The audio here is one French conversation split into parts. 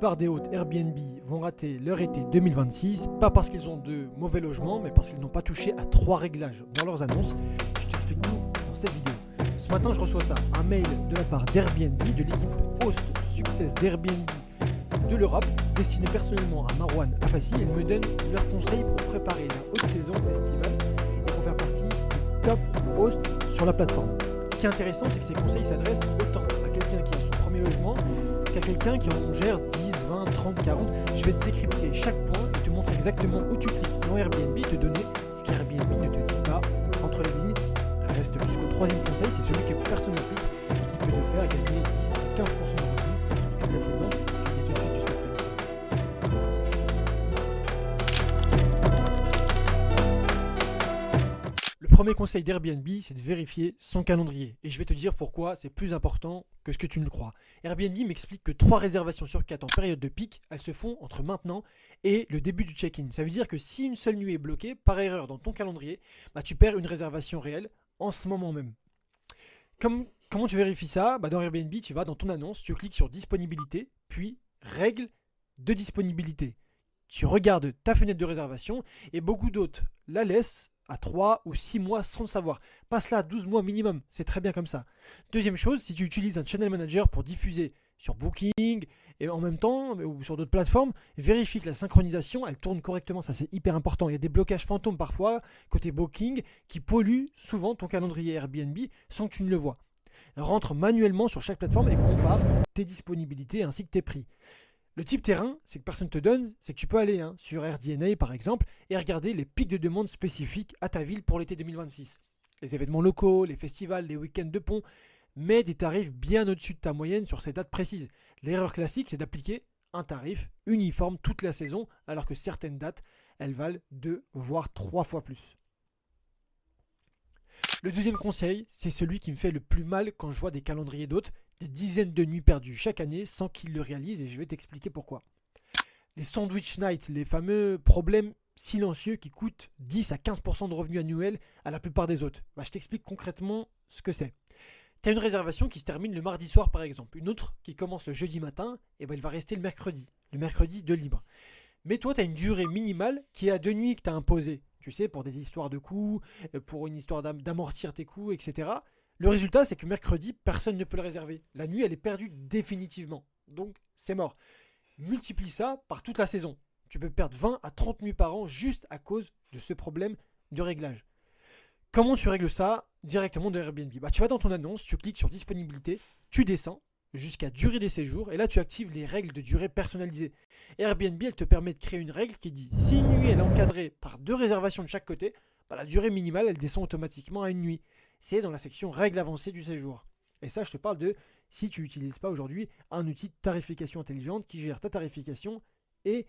plupart des hôtes Airbnb vont rater leur été 2026, pas parce qu'ils ont de mauvais logements, mais parce qu'ils n'ont pas touché à 3 réglages dans leurs annonces. Je t'explique tout dans cette vidéo. Ce matin, je reçois ça, un mail de la part d'Airbnb, de l'équipe Host Success d'Airbnb de l'Europe, destiné personnellement à Marwan Afassi. Ils me donnent leurs conseils pour préparer la haute saison estivale et pour faire partie du top host sur la plateforme. Ce qui est intéressant, c'est que ces conseils s'adressent autant à quelqu'un qui a son premier logement qu'à quelqu'un qui en gère 10, 20, 30, 40. Je vais te décrypter chaque point et te montrer exactement où tu cliques dans Airbnb et te donner ce qu'Airbnb ne te dit pas entre les lignes. Reste jusqu'au troisième conseil, c'est celui que personne n'applique et qui peut te faire gagner 10 à 15% de revenus sur toute la saison. Et tout de suite juste après. Le premier conseil d'Airbnb, c'est de vérifier son calendrier. Et je vais te dire pourquoi c'est plus important que ce que tu ne le crois. Airbnb m'explique que 3 réservations sur 4 en période de pic, elles se font entre maintenant et le début du check-in. Ça veut dire que si une seule nuit est bloquée par erreur dans ton calendrier, tu perds une réservation réelle en ce moment même. Comment tu vérifies ça? Dans Airbnb, tu vas dans ton annonce, tu cliques sur disponibilité, puis règles de disponibilité. Tu regardes ta fenêtre de réservation et beaucoup d'hôtes la laissent à 3 ou 6 mois sans le savoir. Passe là à 12 mois minimum, c'est très bien comme ça. Deuxième chose, si tu utilises un channel manager pour diffuser sur Booking et en même temps ou sur d'autres plateformes, vérifie que la synchronisation elle tourne correctement, ça c'est hyper important. Il y a des blocages fantômes parfois côté Booking qui polluent souvent ton calendrier Airbnb sans que tu ne le vois. Rentre manuellement sur chaque plateforme et compare tes disponibilités ainsi que tes prix. Le type terrain, c'est que personne ne te donne, c'est que tu peux aller sur AirDNA par exemple et regarder les pics de demande spécifiques à ta ville pour l'été 2026. Les événements locaux, les festivals, les week-ends de pont, mais des tarifs bien au-dessus de ta moyenne sur ces dates précises. L'erreur classique, c'est d'appliquer un tarif uniforme toute la saison alors que certaines dates, elles valent 2 voire 3 fois plus. Le deuxième conseil, c'est celui qui me fait le plus mal quand je vois des calendriers d'hôtes, des dizaines de nuits perdues chaque année sans qu'ils le réalisent et je vais t'expliquer pourquoi. Les sandwich nights, les fameux problèmes silencieux qui coûtent 10 à 15% de revenus annuels à la plupart des hôtes. Je t'explique concrètement ce que c'est. Tu as une réservation qui se termine le mardi soir par exemple, une autre qui commence le jeudi matin, et elle va rester le mercredi de libre. Mais toi, tu as une durée minimale qui est à 2 nuits que tu as imposée. Tu sais, pour des histoires de coûts, pour une histoire d'amortir tes coûts, etc. Le résultat, c'est que mercredi, personne ne peut le réserver. La nuit, elle est perdue définitivement. Donc, c'est mort. Multiplie ça par toute la saison. Tu peux perdre 20 à 30 nuits par an juste à cause de ce problème de réglage. Comment tu règles ça directement de Airbnb? Tu vas dans ton annonce, tu cliques sur disponibilité, tu descends jusqu'à durée des séjours et là tu actives les règles de durée personnalisées. Airbnb elle te permet de créer une règle qui dit si une nuit elle est encadrée par 2 réservations de chaque côté, la durée minimale elle descend automatiquement à une nuit. C'est dans la section règles avancées du séjour. Et ça je te parle de si tu n'utilises pas aujourd'hui un outil de tarification intelligente qui gère ta tarification et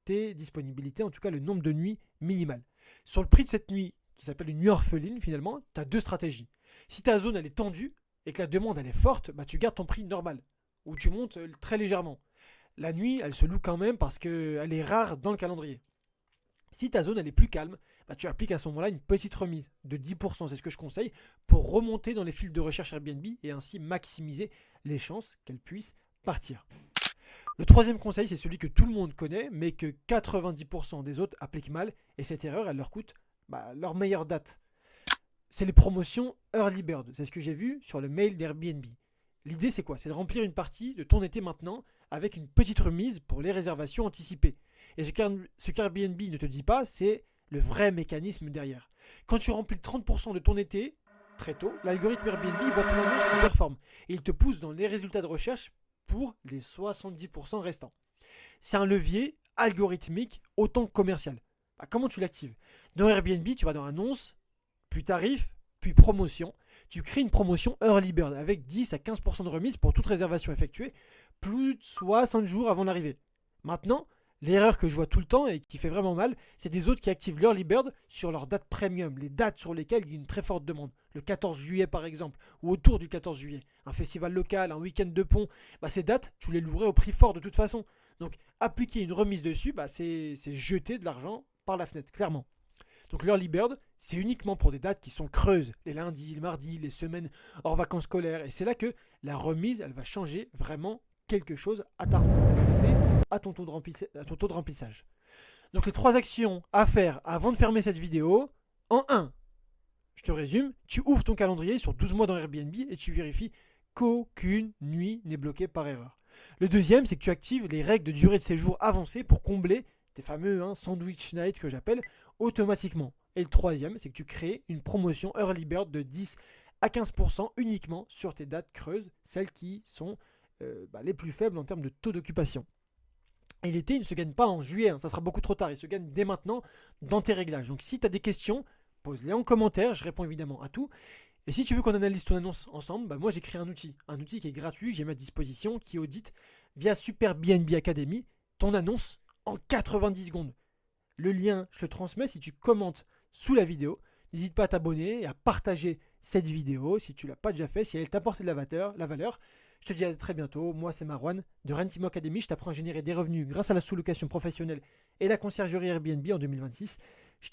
tes disponibilités, en tout cas le nombre de nuits minimales. Sur le prix de cette nuit qui s'appelle une nuit orpheline finalement, tu as 2 stratégies. Si ta zone elle est tendue et que la demande elle est forte, tu gardes ton prix normal ou tu montes très légèrement. La nuit, elle se loue quand même parce qu'elle est rare dans le calendrier. Si ta zone elle est plus calme, tu appliques à ce moment-là une petite remise de 10%, c'est ce que je conseille, pour remonter dans les fils de recherche Airbnb et ainsi maximiser les chances qu'elle puisse partir. Le troisième conseil, c'est celui que tout le monde connaît, mais que 90% des autres appliquent mal, et cette erreur, elle leur coûte leur meilleure date. C'est les promotions Early Bird. C'est ce que j'ai vu sur le mail d'Airbnb. L'idée, c'est quoi? C'est de remplir une partie de ton été maintenant avec une petite remise pour les réservations anticipées. Et ce qu'Airbnb ne te dit pas, c'est le vrai mécanisme derrière. Quand tu remplis 30% de ton été, très tôt, l'algorithme Airbnb voit ton annonce qui performe. Et il te pousse dans les résultats de recherche pour les 70% restants. C'est un levier algorithmique autant que commercial. Comment tu l'actives? Dans Airbnb, tu vas dans annonce, puis tarif, puis promotion. Tu crées une promotion Early Bird avec 10 à 15% de remise pour toute réservation effectuée plus de 60 jours avant l'arrivée. Maintenant, l'erreur que je vois tout le temps et qui fait vraiment mal, c'est des autres qui activent l'Early Bird sur leurs dates premium, les dates sur lesquelles il y a une très forte demande. Le 14 juillet par exemple, ou autour du 14 juillet. Un festival local, un week-end de pont. Ces dates, tu les louerais au prix fort de toute façon. Donc appliquer une remise dessus, c'est jeter de l'argent par la fenêtre, clairement. Donc l'Early Bird, c'est uniquement pour des dates qui sont creuses, les lundis, les mardis, les semaines hors vacances scolaires. Et c'est là que la remise, elle va changer vraiment quelque chose à ta rentabilité à ton taux de remplissage. Donc les 3 actions à faire avant de fermer cette vidéo. En 1, je te résume, tu ouvres ton calendrier sur 12 mois dans Airbnb et tu vérifies qu'aucune nuit n'est bloquée par erreur. Le deuxième, c'est que tu actives les règles de durée de séjour avancées pour combler tes fameux sandwich night que j'appelle automatiquement. Et le troisième, c'est que tu crées une promotion Early Bird de 10 à 15% uniquement sur tes dates creuses, celles qui sont les plus faibles en termes de taux d'occupation. Et l'été, il ne se gagne pas en juillet, ça sera beaucoup trop tard, il se gagne dès maintenant dans tes réglages. Donc si tu as des questions, pose-les en commentaire, je réponds évidemment à tout. Et si tu veux qu'on analyse ton annonce ensemble, moi j'ai créé un outil qui est gratuit, que j'ai mis à disposition, qui audite via Super BNB Academy ton annonce en 90 secondes. Le lien, je le transmets si tu commentes sous la vidéo. N'hésite pas à t'abonner et à partager cette vidéo si tu ne l'as pas déjà fait, si elle t'apporte de la valeur. Je te dis à très bientôt. Moi, c'est Marwan de Rentimo Academy. Je t'apprends à générer des revenus grâce à la sous-location professionnelle et la conciergerie Airbnb en 2026.